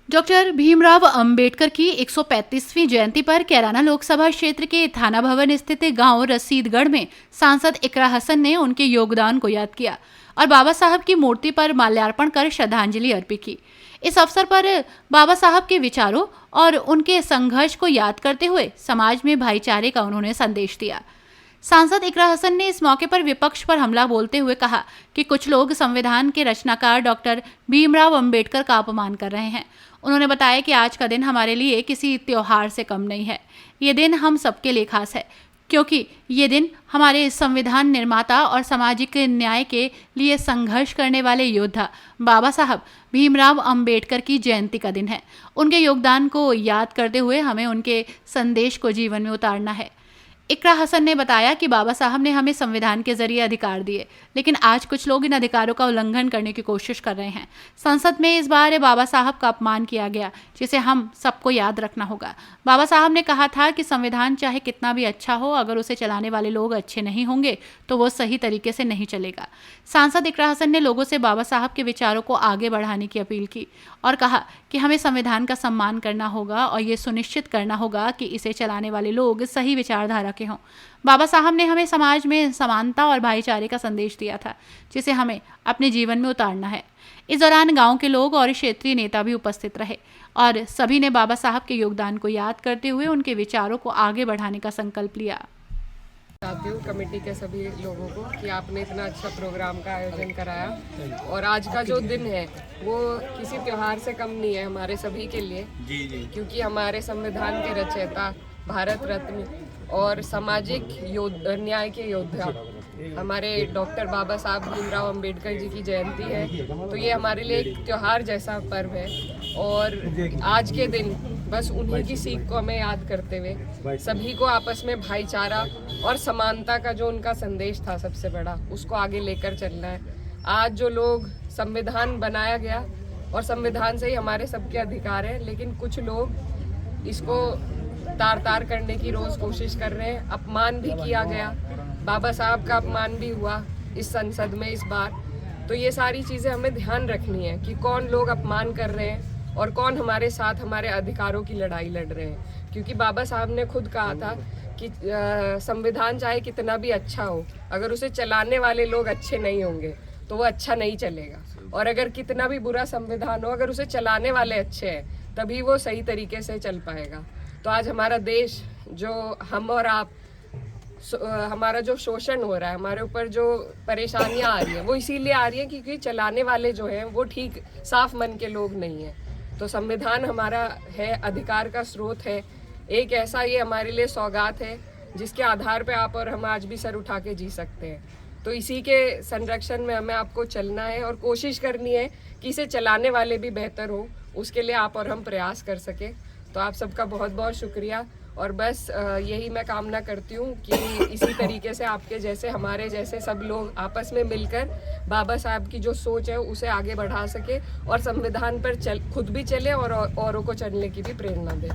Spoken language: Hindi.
डॉक्टर भीमराव अंबेडकर की 135वीं जयंती पर कैराना लोकसभा क्षेत्र के थाना भवन स्थित गांव रसीदगढ़ में सांसद इकरा हसन ने उनके योगदान को याद किया और बाबा साहब की मूर्ति पर माल्यार्पण कर श्रद्धांजलि अर्पित की। इस अवसर पर बाबा साहब के विचारों और उनके संघर्ष को याद करते हुए समाज में भाईचारे का उन्होंने संदेश दिया। सांसद इकरा हसन ने इस मौके पर विपक्ष पर हमला बोलते हुए कहा कि कुछ लोग संविधान के रचनाकार डॉक्टर भीमराव अंबेडकर का अपमान कर रहे हैं। उन्होंने बताया कि आज का दिन हमारे लिए किसी त्योहार से कम नहीं है। ये दिन हम सबके लिए खास है क्योंकि ये दिन हमारे संविधान निर्माता और सामाजिक न्याय के लिए संघर्ष करने वाले योद्धा बाबा साहब भीमराव अंबेडकर की जयंती का दिन है। उनके योगदान को याद करते हुए हमें उनके संदेश को जीवन में उतारना है। इकरा हसन ने बताया कि बाबा साहब ने हमें संविधान के जरिए अधिकार दिए, लेकिन आज कुछ लोग इन अधिकारों का उल्लंघन करने की कोशिश कर रहे हैं। संसद में इस बार बाबा साहब का अपमान किया गया, जिसे हम सबको याद रखना होगा। बाबा साहब ने कहा था कि संविधान चाहे कितना भी अच्छा हो, अगर उसे चलाने वाले लोग अच्छे नहीं होंगे तो वो सही तरीके से नहीं चलेगा। सांसद इकरा हसन ने लोगों से बाबा साहब के विचारों को आगे बढ़ाने की अपील की और कहा कि हमें संविधान का सम्मान करना होगा और ये सुनिश्चित करना होगा कि इसे चलाने वाले लोग सही विचारधारा के हों। बाबा साहब ने हमें समाज में समानता और भाईचारे का संदेश दिया था, जिसे हमें अपने जीवन में उतारना है। इस दौरान गांव के लोग और क्षेत्रीय नेता भी उपस्थित रहे और सभी ने बाबा साहब के योगदान को याद करते हुए उनके विचारों को आगे बढ़ाने का संकल्प लिया। चाहती हूँ कमेटी के सभी लोगों को कि आपने इतना अच्छा प्रोग्राम का आयोजन कराया और आज का जो दिन है वो किसी त्योहार से कम नहीं है हमारे सभी के लिए। क्योंकि हमारे संविधान के रचयिता, भारत रत्न और सामाजिक न्याय के योद्धा हमारे डॉक्टर बाबा साहब भीमराव अंबेडकर जी की जयंती है। तो ये हमारे लिए एक त्योहार जैसा पर्व है और आज के दिन बस उन्हीं की सीख को हमें याद करते हुए सभी को आपस में भाईचारा और समानता का जो उनका संदेश था सबसे बड़ा, उसको आगे लेकर चलना है। आज जो लोग संविधान बनाया गया और संविधान से ही हमारे सबके अधिकार है, लेकिन कुछ लोग इसको तार तार करने की रोज कोशिश कर रहे हैं। अपमान भी किया गया, बाबा साहब का अपमान भी हुआ इस संसद में इस बार। तो ये सारी चीज़ें हमें ध्यान रखनी है कि कौन लोग अपमान कर रहे हैं और कौन हमारे साथ हमारे अधिकारों की लड़ाई लड़ रहे हैं। क्योंकि बाबा साहब ने खुद कहा था कि संविधान चाहे कितना भी अच्छा हो, अगर उसे चलाने वाले लोग अच्छे नहीं होंगे तो वो अच्छा नहीं चलेगा। और अगर कितना भी बुरा संविधान हो, अगर उसे चलाने वाले अच्छे हैं तभी वो सही तरीके से चल पाएगा। तो आज हमारा देश, जो हम और आप, हमारा जो शोषण हो रहा है, हमारे ऊपर जो परेशानियां आ रही हैं, वो इसीलिए आ रही हैं क्योंकि चलाने वाले जो हैं वो ठीक साफ मन के लोग नहीं हैं। तो संविधान हमारा है, अधिकार का स्रोत है, एक ऐसा ये हमारे लिए सौगात है जिसके आधार पे आप और हम आज भी सर उठा के जी सकते हैं। तो इसी के संरक्षण में हमें आपको चलना है और कोशिश करनी है कि इसे चलाने वाले भी बेहतर हो, उसके लिए आप और हम प्रयास कर सकें। तो आप सबका बहुत बहुत शुक्रिया और बस यही मैं कामना करती हूँ कि इसी तरीके से आपके जैसे, हमारे जैसे सब लोग आपस में मिलकर बाबा साहब की जो सोच है उसे आगे बढ़ा सके और संविधान पर खुद भी चले और औरों को चलने की भी प्रेरणा दें।